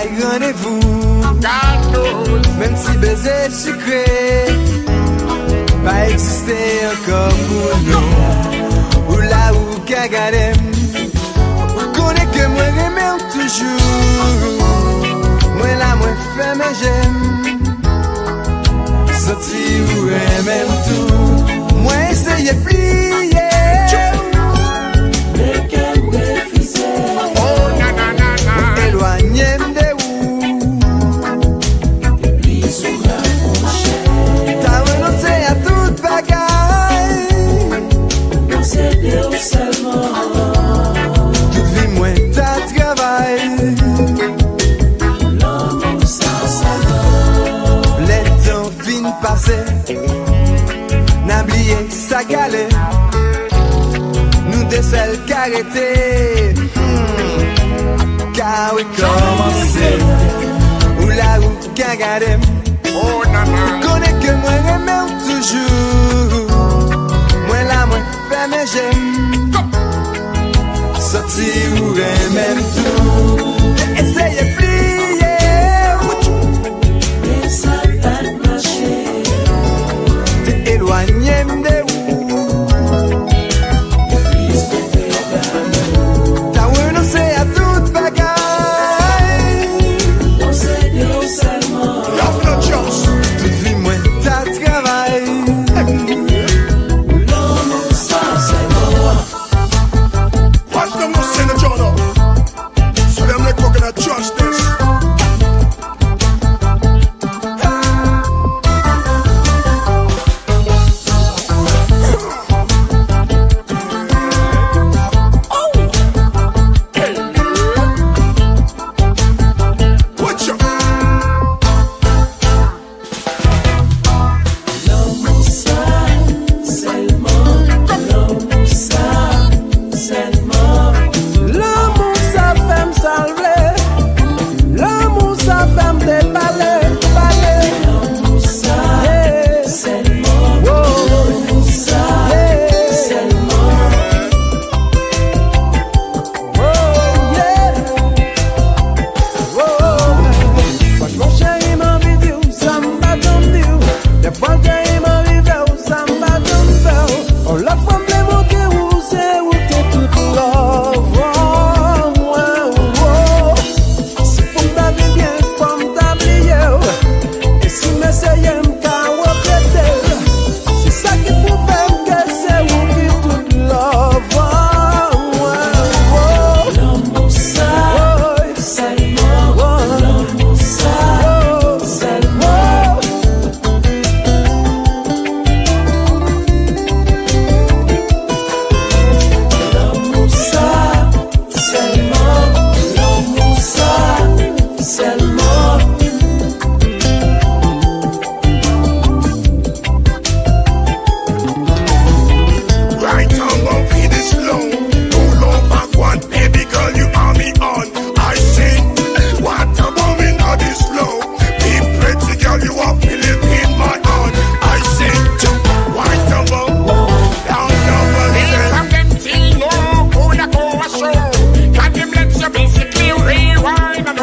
bail rendez-vous. Même si baiser sucré pas exister encore pour nous. Ou là où kagadem, connais que moi remets toujours. Moi là moi fais mes j'aime. Sorti ou même tout. Moi essayer plier. Mais qu'elle refusait. Oh nanana. Éloigné de où. Et puis sous la prochaine. T'as renoncé à toute bagaille. Non c'est Dieu seulement. Toute vie moi t'as travail. L'amour sans savoir. Les temps fin passé. N'oubliez sa galère. Nous des celles qu'arrêter. Car oui commencer. Ou là où kagadem. Oh nana. Connais que moi remets toujours. Moi là moi fais mes j'aime. Sorti ou remets tout. Essayez plier. Mais ça va marcher. T'es éloigné de où. Plus de perdre. T'as renoncé à toute bagaille. Non c'est Dieu seulement. Toute vie moi t'as travail. L'amour sans savoir. Watch them who say the journal. So them like we're gonna trust this. Watch out. L'amour ça seulement. L'amour ça seulement. L'amour ça fait me salver. L'amour ça fait me déballer. L'amour ça seulement. L'amour ça seulement. Franchement chérie m'a envie de ça me bat dans le dur. Des fois chérie m'a envie de ça me bat dans le fer. On l'a femme les mots où c'est où t'es toute love. Si pour t'habiller bien, femme t'habiller. Et si m'essayer m'ka regretter. C'est ça qui prouve que c'est où t'es toute love. L'amour ça seulement. L'amour ça seulement. L'amour ça seulement. L'amour ça seulement. Right on, won't feed this slow. Don't love back one, baby girl, you are me on. I sing, what a woman are this slow. Be pretty girl, you are feeling in my heart. I sing, white and down the From them till no, who the go a show. Can them let you basically rewind and